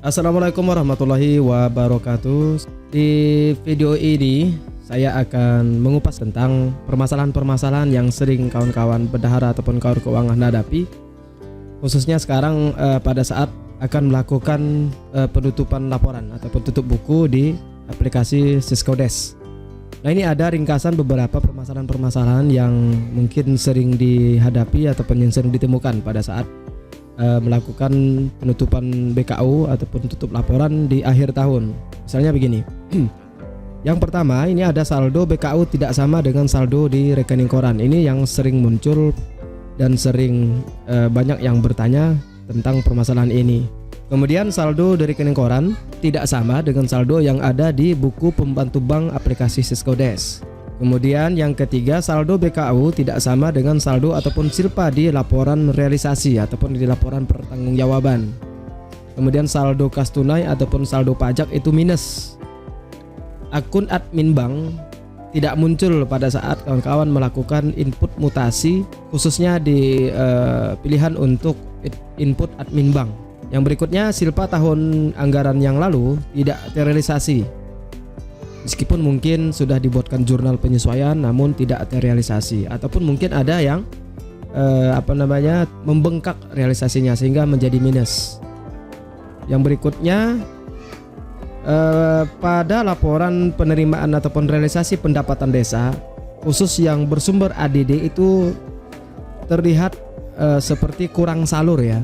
Assalamualaikum warahmatallahi wabarakatuh. Di video ini saya akan mengupas tentang permasalahan-permasalahan yang sering kawan-kawan bendahara ataupun kawan keuangan hadapi, khususnya sekarang pada saat akan melakukan penutupan laporan ataupun tutup buku di aplikasi Syscodesk. Nah, ini ada ringkasan beberapa permasalahan-permasalahan yang mungkin sering dihadapi ataupun yang sering ditemukan pada saat melakukan penutupan BKU ataupun tutup laporan di akhir tahun. Misalnya begini. Yang pertama, ini ada saldo BKU tidak sama dengan saldo di rekening koran. Ini yang sering muncul dan sering banyak yang bertanya tentang permasalahan ini. Kemudian saldo dari rekening koran tidak sama dengan saldo yang ada di buku pembantu bank aplikasi Syscodesk. Kemudian yang ketiga, saldo BKU tidak sama dengan saldo ataupun silpa di laporan realisasi ataupun di laporan pertanggungjawaban. Kemudian saldo kas tunai ataupun saldo pajak itu minus. Akun admin bank tidak muncul pada saat kawan-kawan melakukan input mutasi, khususnya di pilihan untuk input admin bank. Yang berikutnya, silpa tahun anggaran yang lalu tidak terrealisasi. Meskipun mungkin sudah dibuatkan jurnal penyesuaian namun tidak terrealisasi, ataupun mungkin ada yang membengkak realisasinya sehingga menjadi minus. Yang berikutnya, pada laporan penerimaan ataupun realisasi pendapatan desa khusus yang bersumber ADD itu terlihat seperti kurang salur ya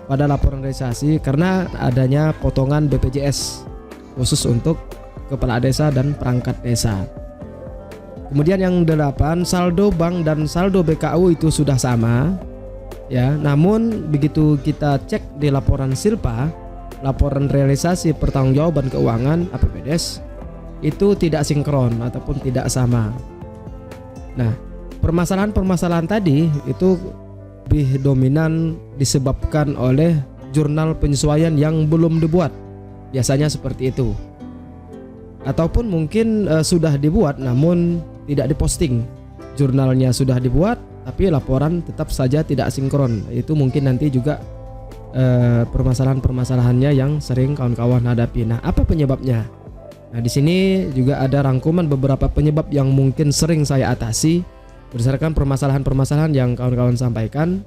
pada laporan realisasi karena adanya potongan BPJS khusus untuk kepala desa dan perangkat desa. Kemudian yang 8, saldo bank dan saldo BKU itu sudah sama ya, namun begitu kita cek di laporan silpa, laporan realisasi pertanggungjawaban keuangan APBDes itu tidak sinkron ataupun tidak sama. Nah, permasalahan-permasalahan tadi itu lebih dominan disebabkan oleh jurnal penyesuaian yang belum dibuat. Biasanya seperti itu. Ataupun mungkin sudah dibuat namun tidak diposting. Jurnalnya sudah dibuat tapi laporan tetap saja tidak sinkron. Itu mungkin nanti juga permasalahan-permasalahannya yang sering kawan-kawan hadapi. Nah, apa penyebabnya? Nah, di sini juga ada rangkuman beberapa penyebab yang mungkin sering saya atasi berdasarkan permasalahan-permasalahan yang kawan-kawan sampaikan.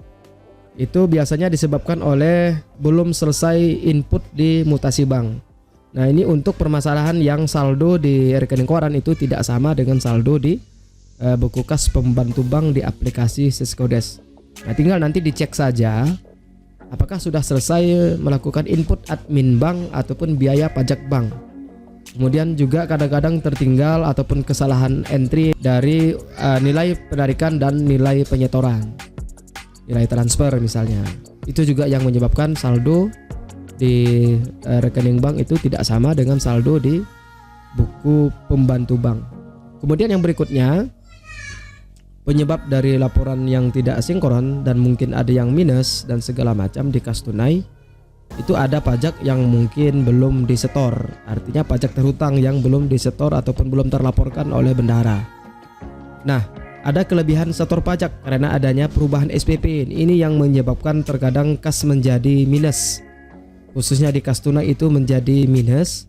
Itu biasanya disebabkan oleh belum selesai input di mutasi bank. Nah, ini untuk permasalahan yang saldo di rekening koran itu tidak sama dengan saldo di buku kas pembantu bank di aplikasi Syscodesk. Nah, tinggal nanti dicek saja apakah sudah selesai melakukan input admin bank ataupun biaya pajak bank. Kemudian juga kadang-kadang tertinggal ataupun kesalahan entry dari nilai penarikan dan nilai penyetoran, nilai transfer misalnya. Itu juga yang menyebabkan saldo di rekening bank itu tidak sama dengan saldo di buku pembantu bank. Kemudian yang berikutnya, penyebab dari laporan yang tidak sinkron dan mungkin ada yang minus dan segala macam di kas tunai, itu ada pajak yang mungkin belum disetor. Artinya pajak terhutang yang belum disetor ataupun belum terlaporkan oleh bendahara. Nah, ada kelebihan setor pajak karena adanya perubahan SPP. Ini yang menyebabkan terkadang kas menjadi minus. Khususnya di kas tunai itu menjadi minus.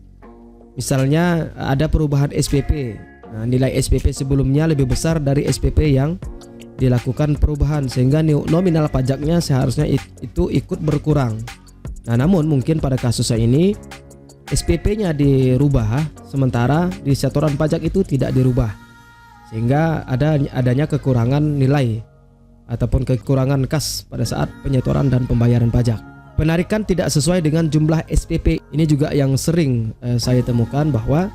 Misalnya ada perubahan SPP. Nah, nilai SPP sebelumnya lebih besar dari SPP yang dilakukan perubahan sehingga nominal pajaknya seharusnya itu ikut berkurang. Nah, namun mungkin pada kasusnya ini SPP-nya dirubah sementara di setoran pajak itu tidak dirubah. Sehingga adanya kekurangan nilai ataupun kekurangan kas pada saat penyetoran dan pembayaran pajak. Penarikan tidak sesuai dengan jumlah SPP. Ini juga yang sering saya temukan bahwa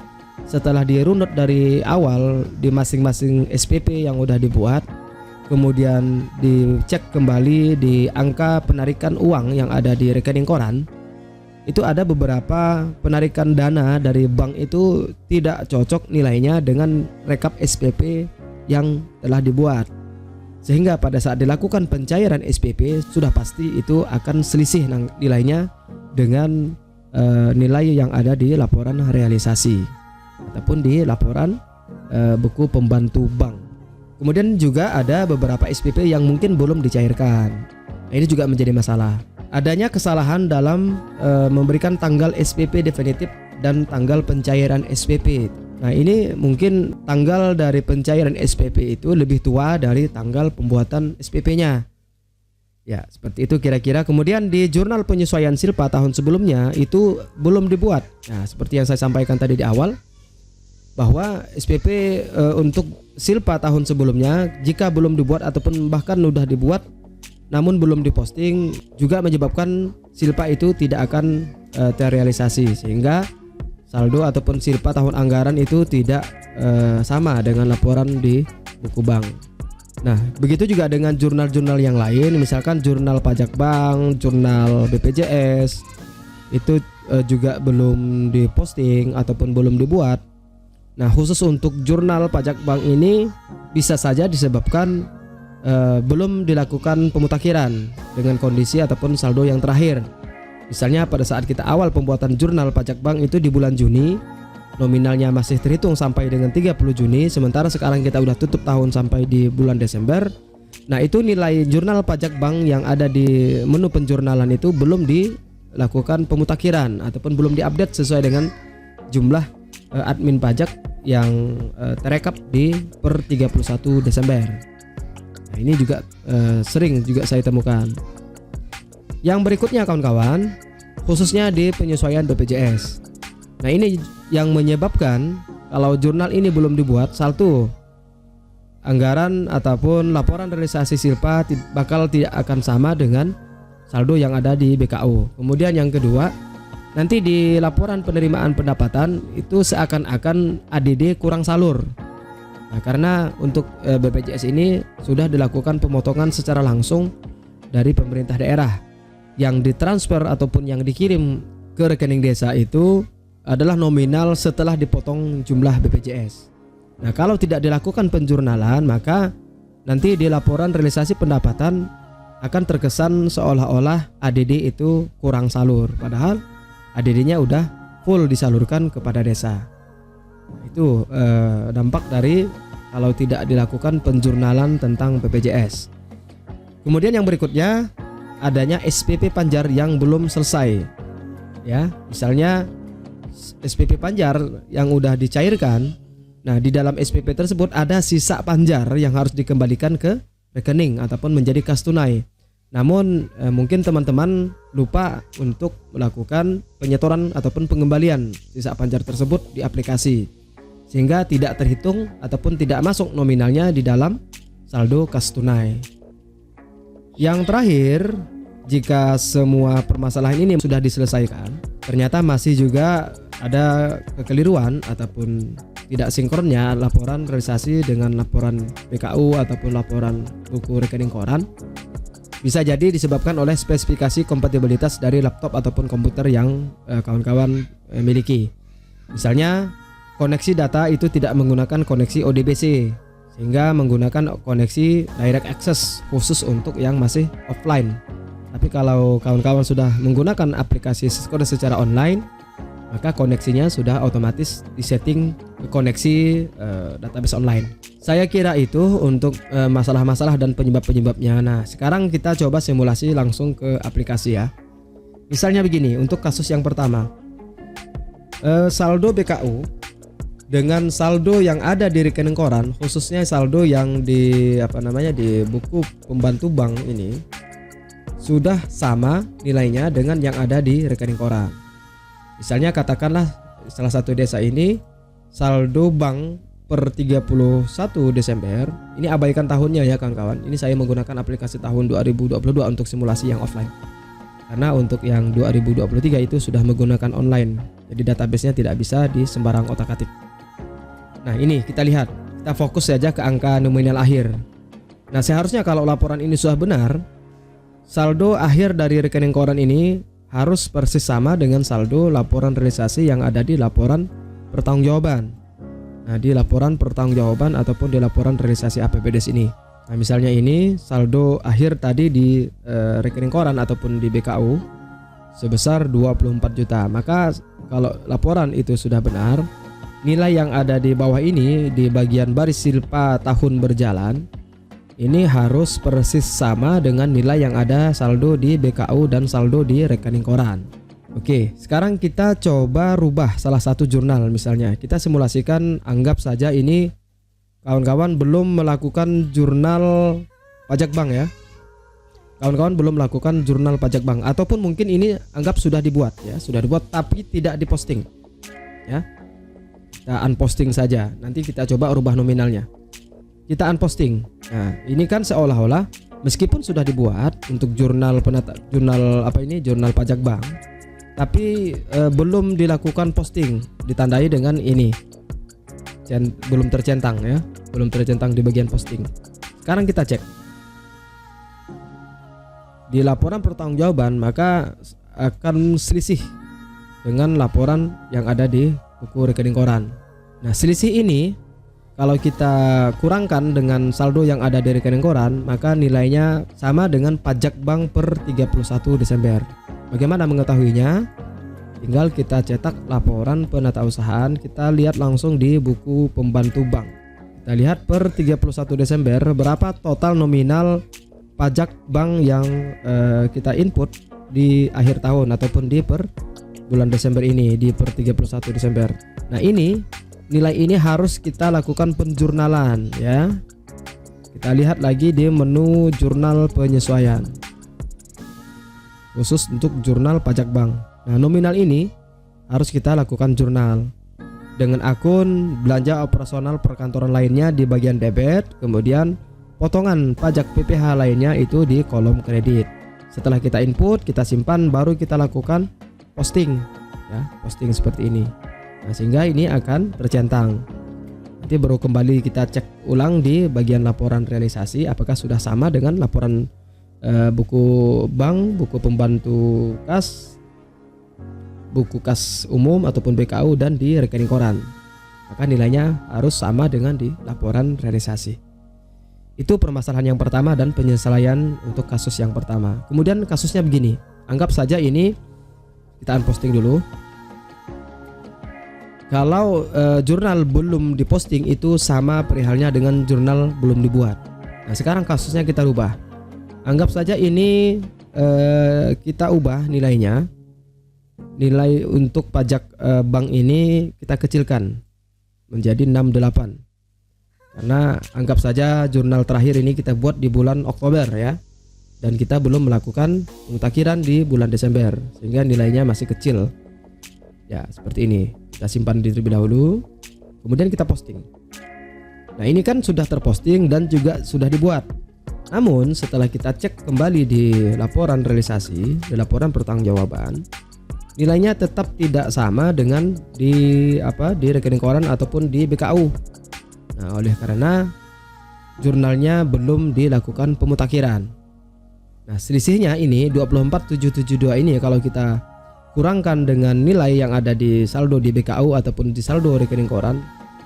setelah dirunut dari awal di masing-masing SPP yang udah dibuat, kemudian dicek kembali di angka penarikan uang yang ada di rekening koran, itu ada beberapa penarikan dana dari bank itu tidak cocok nilainya dengan rekap SPP yang telah dibuat. Sehingga pada saat dilakukan pencairan SPP sudah pasti itu akan selisih nilainya dengan nilai yang ada di laporan realisasi ataupun di laporan buku pembantu bank. Kemudian juga ada beberapa SPP yang mungkin belum dicairkan. Nah, ini juga menjadi masalah. adanya kesalahan dalam memberikan tanggal SPP definitif dan tanggal pencairan SPP. Nah, ini mungkin tanggal dari pencairan SPP itu lebih tua dari tanggal pembuatan SPP-nya. Ya, seperti itu kira-kira. Kemudian di jurnal penyesuaian silpa tahun sebelumnya itu belum dibuat. Nah, seperti yang saya sampaikan tadi di awal, bahwa SPP untuk silpa tahun sebelumnya jika belum dibuat ataupun bahkan sudah dibuat namun belum diposting juga menyebabkan silpa itu tidak akan terrealisasi, sehingga saldo ataupun silpa tahun anggaran itu tidak sama dengan laporan di buku bank. Nah, begitu juga dengan jurnal-jurnal yang lain, misalkan jurnal pajak bank, jurnal BPJS itu juga belum diposting ataupun belum dibuat. Nah, khusus untuk jurnal pajak bank ini bisa saja disebabkan belum dilakukan pemutakhiran dengan kondisi ataupun saldo yang terakhir. Misalnya pada saat kita awal pembuatan jurnal pajak bank itu di bulan Juni, nominalnya masih terhitung sampai dengan 30 Juni, sementara sekarang kita udah tutup tahun sampai di bulan Desember. Nah, itu nilai jurnal pajak bank yang ada di menu penjurnalan itu belum dilakukan pemutakhiran ataupun belum diupdate sesuai dengan jumlah admin pajak yang terekap di per 31 Desember. Nah, ini juga sering juga saya temukan. Yang berikutnya kawan-kawan, khususnya di penyesuaian BPJS. Nah, ini yang menyebabkan kalau jurnal ini belum dibuat, saldo anggaran ataupun laporan realisasi silpa bakal tidak akan sama dengan saldo yang ada di BKU. Kemudian yang kedua, nanti di laporan penerimaan pendapatan itu seakan-akan ADD kurang salur. Nah, karena untuk BPJS ini sudah dilakukan pemotongan secara langsung dari pemerintah daerah. Yang ditransfer ataupun yang dikirim ke rekening desa itu adalah nominal setelah dipotong jumlah BPJS. Nah, kalau tidak dilakukan penjurnalan, maka nanti di laporan realisasi pendapatan akan terkesan seolah-olah ADD itu kurang salur, padahal ADD-nya udah full disalurkan kepada desa. Itu dampak dari kalau tidak dilakukan penjurnalan tentang BPJS. Kemudian yang berikutnya, adanya SPP Panjar yang belum selesai. Ya, misalnya SPP Panjar yang udah dicairkan. Nah, di dalam SPP tersebut ada sisa Panjar yang harus dikembalikan ke rekening ataupun menjadi kas tunai. Namun mungkin teman-teman lupa untuk melakukan penyetoran ataupun pengembalian sisa Panjar tersebut di aplikasi, sehingga tidak terhitung ataupun tidak masuk nominalnya di dalam saldo kas tunai. Yang terakhir, jika semua permasalahan ini sudah diselesaikan, ternyata masih juga ada kekeliruan ataupun tidak sinkronnya laporan realisasi dengan laporan BKU ataupun laporan buku rekening koran, bisa jadi disebabkan oleh spesifikasi kompatibilitas dari laptop ataupun komputer yang kawan-kawan miliki. Misalnya koneksi data itu tidak menggunakan koneksi ODBC, sehingga menggunakan koneksi direct access khusus untuk yang masih offline. Tapi kalau kawan-kawan sudah menggunakan aplikasi Syscode secara online, maka koneksinya sudah otomatis disetting ke koneksi database online. Saya kira itu untuk masalah-masalah dan penyebab-penyebabnya. Nah, sekarang kita coba simulasi langsung ke aplikasi ya. Misalnya begini, untuk kasus yang pertama, saldo BKU dengan saldo yang ada di rekening koran, khususnya saldo yang di di buku pembantu bank ini sudah sama nilainya dengan yang ada di rekening koran. Misalnya katakanlah salah satu desa ini saldo bank per 31 Desember, ini abaikan tahunnya ya kawan-kawan. Ini saya menggunakan aplikasi tahun 2022 untuk simulasi yang offline. Karena untuk yang 2023 itu sudah menggunakan online. Jadi databasenya tidak bisa di sembarang otak-atik. Nah, ini kita lihat, kita fokus saja ke angka nominal akhir. Nah, seharusnya kalau laporan ini sudah benar, saldo akhir dari rekening koran ini harus persis sama dengan saldo laporan realisasi yang ada di laporan pertanggungjawaban. Nah, di laporan pertanggungjawaban ataupun di laporan realisasi APBDes ini. Nah, misalnya ini saldo akhir tadi di rekening koran ataupun di BKU sebesar 24 juta. Maka kalau laporan itu sudah benar, nilai yang ada di bawah ini di bagian baris silpa tahun berjalan ini harus persis sama dengan nilai yang ada saldo di BKU dan saldo di rekening koran. Oke, sekarang kita coba rubah salah satu jurnal. Misalnya kita simulasikan, anggap saja ini kawan-kawan belum melakukan jurnal pajak bank ya. Kawan-kawan belum melakukan jurnal pajak bank, ataupun mungkin ini anggap sudah dibuat ya, sudah dibuat tapi tidak diposting ya. Kita unposting saja. Nanti kita coba rubah nominalnya. Kita unposting. Nah, ini kan seolah-olah meskipun sudah dibuat untuk jurnal jurnal pajak bank, tapi belum dilakukan posting, ditandai dengan ini. Belum tercentang ya, belum tercentang di bagian posting. Sekarang kita cek. Di laporan pertanggungjawaban maka akan selisih dengan laporan yang ada di buku rekening koran. Nah, selisih ini kalau kita kurangkan dengan saldo yang ada di rekening koran, maka nilainya sama dengan pajak bank per 31 Desember. Bagaimana mengetahuinya? Tinggal kita cetak laporan penatausahaan, kita lihat langsung di buku pembantu bank. Kita lihat per 31 Desember berapa total nominal pajak bank yang kita input di akhir tahun ataupun di per bulan Desember ini, di per 31 Desember. Nah, nilai ini harus kita lakukan penjurnalan ya. Kita lihat lagi di menu jurnal penyesuaian khusus untuk jurnal pajak bank. Nah, nominal ini harus kita lakukan jurnal dengan akun belanja operasional perkantoran lainnya di bagian debit, kemudian potongan pajak PPh lainnya itu di kolom kredit. Setelah kita input, kita simpan, baru kita lakukan posting ya, posting seperti ini. Nah, sehingga ini akan tercentang. Nanti baru kembali kita cek ulang di bagian laporan realisasi apakah sudah sama dengan laporan buku bank, buku pembantu kas, buku kas umum ataupun BKU dan di rekening koran. Maka nilainya harus sama dengan di laporan realisasi. Itu permasalahan yang pertama dan penyesuaian untuk kasus yang pertama. Kemudian kasusnya begini. Anggap saja ini kita unposting dulu. Kalau jurnal belum diposting itu sama perihalnya dengan jurnal belum dibuat. Nah, sekarang kasusnya kita rubah. Anggap saja ini kita ubah nilainya. Nilai untuk pajak bank ini kita kecilkan menjadi 68. Karena anggap saja jurnal terakhir ini kita buat di bulan Oktober ya. Dan kita belum melakukan pemutakhiran di bulan Desember, sehingga nilainya masih kecil. Ya, seperti ini. Kita simpan terlebih dahulu, kemudian kita posting. Nah, ini kan sudah terposting dan juga sudah dibuat. Namun setelah kita cek kembali di laporan realisasi, di laporan pertanggungjawaban, nilainya tetap tidak sama dengan di rekening koran ataupun di BKU. Nah, oleh karena jurnalnya belum dilakukan pemutakhiran. Nah, selisihnya ini 24772 ini kalau kita kurangkan dengan nilai yang ada di saldo di BKU ataupun di saldo rekening koran,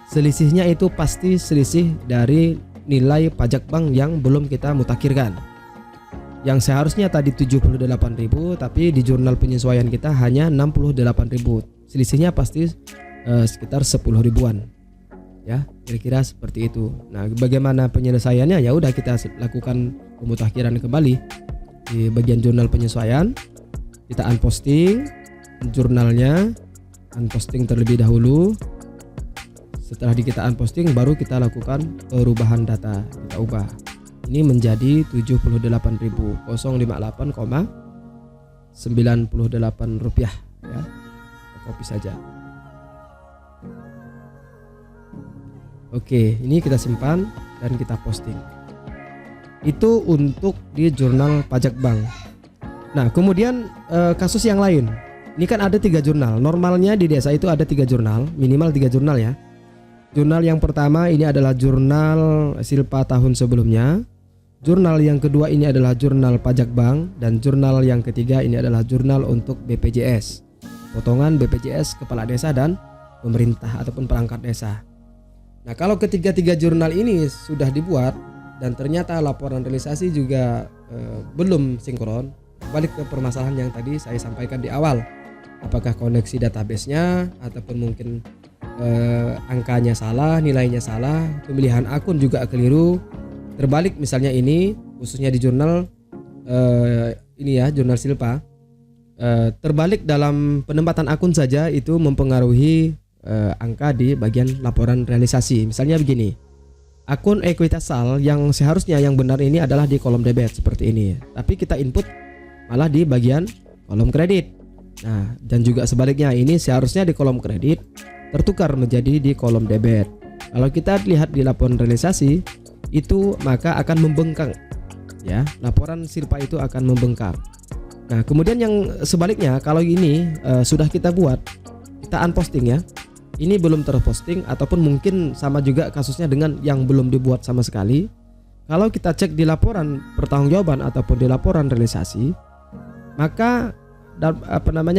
selisihnya itu pasti selisih dari nilai pajak bank yang belum kita mutakhirkan. Yang seharusnya tadi 78.000 tapi di jurnal penyesuaian kita hanya 68.000. Selisihnya pasti sekitar 10 ribuan. Ya, kira-kira seperti itu. Nah, bagaimana penyelesaiannya? Ya udah, kita lakukan pemutakhiran kembali di bagian jurnal penyesuaian. Kita unposting jurnalnya, unposting terlebih dahulu. Setelah kita unposting baru kita lakukan perubahan data, kita ubah. Ini menjadi 78.058,98 rupiah ya. Kita copy saja. Oke, ini kita simpan dan kita posting. Itu untuk di jurnal pajak bank. Nah, kemudian kasus yang lain. Ini kan ada 3 jurnal. Normalnya di desa itu ada 3 jurnal, minimal 3 jurnal ya. Jurnal yang pertama ini adalah jurnal silpa tahun sebelumnya. Jurnal yang kedua ini adalah jurnal pajak bank, dan jurnal yang ketiga ini adalah jurnal untuk BPJS. Potongan BPJS kepala desa dan pemerintah ataupun perangkat desa. Nah, kalau ketiga-tiga jurnal ini sudah dibuat dan ternyata laporan realisasi juga belum sinkron, balik ke permasalahan yang tadi saya sampaikan di awal. Apakah koneksi database-nya ataupun mungkin angkanya salah, nilainya salah, pemilihan akun juga keliru, terbalik misalnya ini khususnya di jurnal ini ya, jurnal Silpa, terbalik dalam penempatan akun saja itu mempengaruhi angka di bagian laporan realisasi. Misalnya begini, akun ekuitasal yang seharusnya yang benar ini adalah di kolom debit seperti ini, tapi kita input malah di bagian kolom kredit. Nah, dan juga sebaliknya, ini seharusnya di kolom kredit tertukar menjadi di kolom debit. Kalau kita lihat di laporan realisasi itu maka akan membengkak ya, laporan Silpa itu akan membengkak. Nah, kemudian yang sebaliknya, kalau ini sudah kita buat, kita unposting ya, ini belum terposting ataupun mungkin sama juga kasusnya dengan yang belum dibuat sama sekali. Kalau kita cek di laporan pertanggungjawaban ataupun di laporan realisasi, maka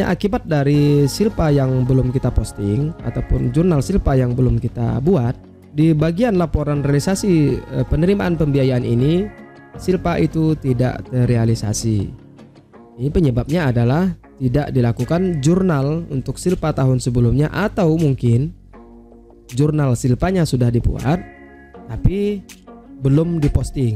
akibat dari Silpa yang belum kita posting ataupun jurnal Silpa yang belum kita buat, di bagian laporan realisasi penerimaan pembiayaan ini Silpa itu tidak terrealisasi. Ini penyebabnya adalah tidak dilakukan jurnal untuk Silpa tahun sebelumnya, atau mungkin jurnal Silpanya sudah dibuat tapi belum diposting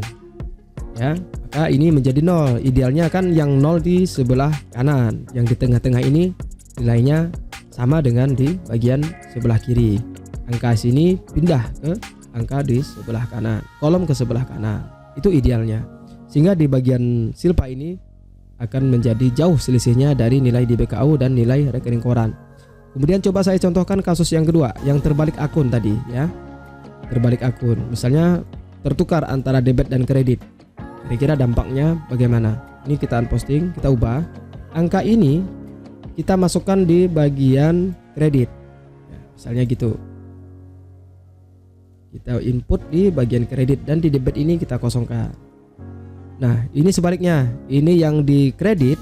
ya, maka ini menjadi 0. Idealnya kan yang 0 di sebelah kanan, yang di tengah-tengah ini nilainya sama dengan di bagian sebelah kiri. Angka sini pindah ke angka di sebelah kanan, kolom ke sebelah kanan, itu idealnya, sehingga di bagian Silpa ini akan menjadi jauh selisihnya dari nilai di BKU dan nilai rekening koran. Kemudian coba saya contohkan kasus yang kedua, yang terbalik akun tadi ya. Terbalik akun, misalnya tertukar antara debit dan kredit. Kira-kira dampaknya bagaimana? Ini kita unposting, kita ubah. Angka ini kita masukkan di bagian kredit ya, misalnya gitu. Kita input di bagian kredit dan di debit ini kita kosongkan. Nah, ini sebaliknya, ini yang di kredit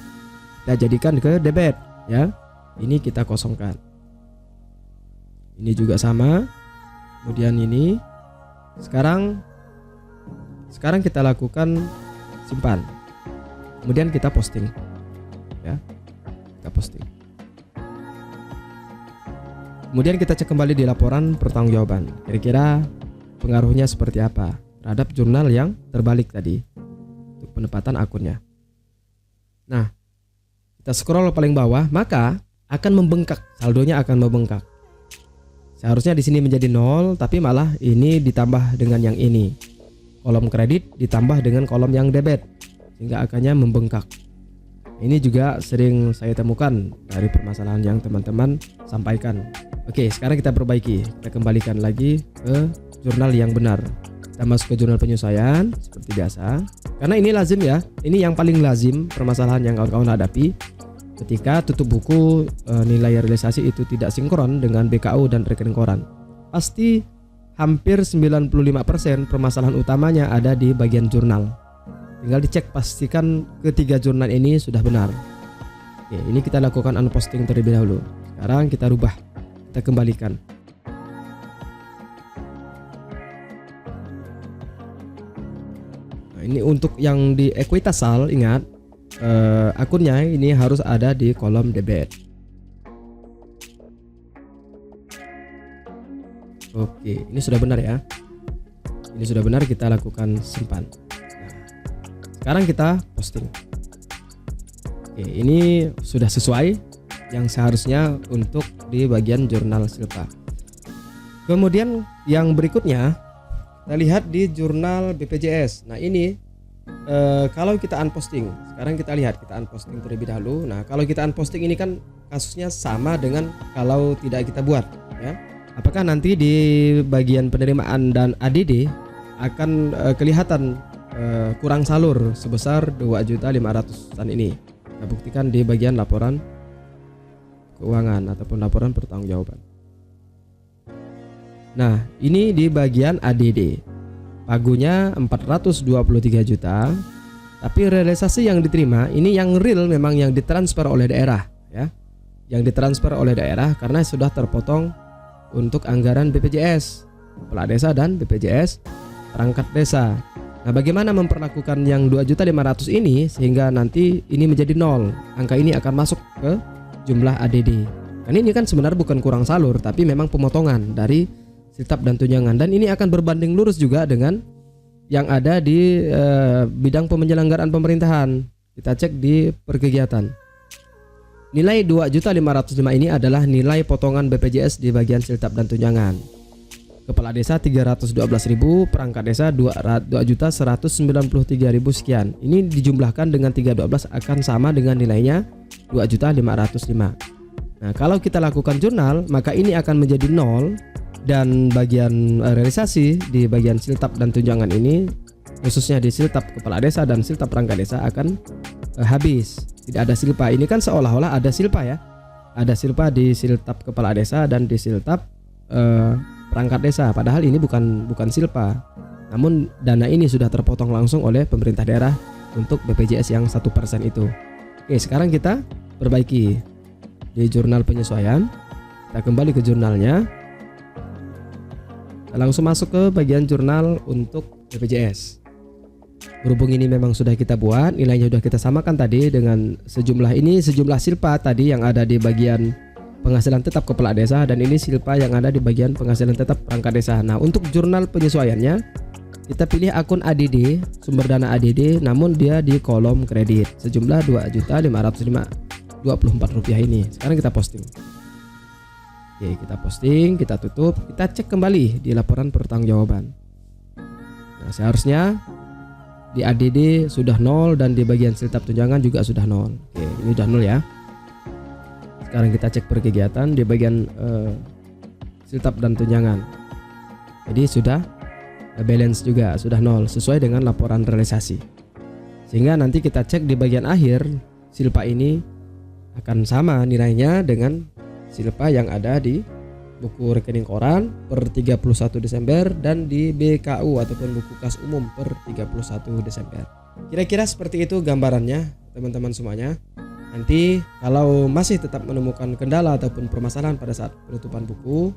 kita jadikan ke debit ya. Ini kita kosongkan. Ini juga sama. Kemudian ini sekarang kita lakukan simpan. Kemudian kita posting ya. Kita posting. Kemudian kita cek kembali di laporan pertanggungjawaban. Kira-kira pengaruhnya seperti apa terhadap jurnal yang terbalik tadi untuk penempatan akunnya. Nah, kita scroll paling bawah, maka akan membengkak, saldonya akan membengkak. Seharusnya di sini menjadi 0, tapi malah ini ditambah dengan yang ini. Kolom kredit ditambah dengan kolom yang debit, sehingga angkanya membengkak. Ini juga sering saya temukan dari permasalahan yang teman-teman sampaikan. Oke, sekarang kita perbaiki. Kita kembalikan lagi ke jurnal yang benar. Kita masuk ke jurnal penyesuaian seperti biasa. Karena ini lazim ya. Ini yang paling lazim permasalahan yang kawan-kawan hadapi ketika tutup buku nilai realisasi itu tidak sinkron dengan BKU dan rekening koran. Pasti hampir 95% permasalahan utamanya ada di bagian jurnal. Tinggal dicek pastikan ketiga jurnal ini sudah benar. Oke, ini kita lakukan unposting terlebih dahulu. Sekarang kita rubah, kita kembalikan. Nah, ini untuk yang di ekuitasal, ingat akunnya ini harus ada di kolom debit. Oke, ini sudah benar ya. Ini sudah benar, kita lakukan simpan. Sekarang kita posting. Oke, ini sudah sesuai yang seharusnya untuk di bagian jurnal Silpa. Kemudian yang berikutnya kita lihat di jurnal BPJS. Nah, ini kalau kita unposting, sekarang kita lihat, kita unposting terlebih dahulu. Nah, kalau kita unposting ini kan kasusnya sama dengan kalau tidak kita buat ya. Apakah nanti di bagian penerimaan dan ADD akan kelihatan kurang salur sebesar 2.500.000-an ini? Kita buktikan di bagian laporan keuangan ataupun laporan pertanggungjawaban. Nah, ini di bagian ADD. Pagunya 423 juta. Tapi realisasi yang diterima ini yang real, memang yang ditransfer oleh daerah ya. Yang ditransfer oleh daerah karena sudah terpotong untuk anggaran BPJS Kepala Desa dan BPJS Perangkat Desa. Nah, bagaimana memperlakukan yang 2.500.000 ini sehingga nanti ini menjadi 0. Angka ini akan masuk ke jumlah ADD. Kan ini kan sebenarnya bukan kurang salur, tapi memang pemotongan dari sitap dan tunjangan, dan ini akan berbanding lurus juga dengan yang ada di bidang penyelenggaraan pemerintahan. Kita cek di perkegiatan. Nilai 2.505 ini adalah nilai potongan BPJS di bagian siltap dan tunjangan. Kepala desa 312.000, perangkat desa 2.193.000 sekian. Ini dijumlahkan dengan 312 akan sama dengan nilainya 2.505. Nah, kalau kita lakukan jurnal, maka ini akan menjadi 0 dan bagian realisasi di bagian siltap dan tunjangan ini, khususnya di siltap kepala desa dan siltap perangkat desa akan habis. Tidak ada silpa. Ini kan seolah-olah ada silpa ya. Ada silpa di siltap kepala desa dan di siltap perangkat desa, padahal ini bukan silpa. Namun dana ini sudah terpotong langsung oleh pemerintah daerah untuk BPJS yang 1% itu. Oke, sekarang kita perbaiki di jurnal penyesuaian. Kita kembali ke jurnalnya. Kita langsung masuk ke bagian jurnal untuk BPJS. Berhubung ini memang sudah kita buat, nilainya sudah kita samakan tadi dengan sejumlah silpa tadi yang ada di bagian penghasilan tetap kepala desa, dan ini silpa yang ada di bagian penghasilan tetap perangkat desa. Nah, untuk jurnal penyesuaiannya kita pilih akun ADD, sumber dana ADD, namun dia di kolom kredit sejumlah Rp2.524 ini. Sekarang kita posting. Oke, kita posting, kita tutup, kita cek kembali di laporan pertanggungjawaban. Nah, seharusnya di ADD sudah 0 dan di bagian siltap tunjangan juga sudah 0. Oke, ini sudah 0 ya. Sekarang kita cek perkegiatan di bagian siltap dan tunjangan. Jadi sudah balance juga, sudah 0 sesuai dengan laporan realisasi. Sehingga nanti kita cek di bagian akhir, silpa ini akan sama nilainya dengan silpa yang ada di buku rekening koran per 31 Desember dan di BKU ataupun buku kas umum per 31 Desember. Kira-kira seperti itu gambarannya teman-teman semuanya. Nanti kalau masih tetap menemukan kendala ataupun permasalahan pada saat penutupan buku,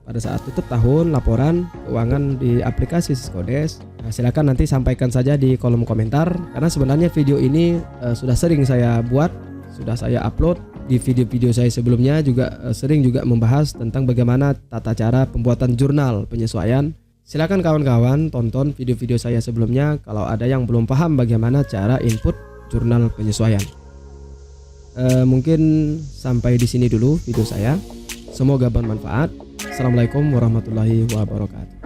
pada saat tutup tahun laporan keuangan di aplikasi Siskodes, silakan nanti sampaikan saja di kolom komentar, karena sebenarnya video ini sudah sering saya buat, sudah saya upload. Di video-video saya sebelumnya juga sering juga membahas tentang bagaimana tata cara pembuatan jurnal penyesuaian. Silakan kawan-kawan tonton video-video saya sebelumnya kalau ada yang belum paham bagaimana cara input jurnal penyesuaian. Mungkin sampai di sini dulu video saya. Semoga bermanfaat. Assalamualaikum warahmatullahi wabarakatuh.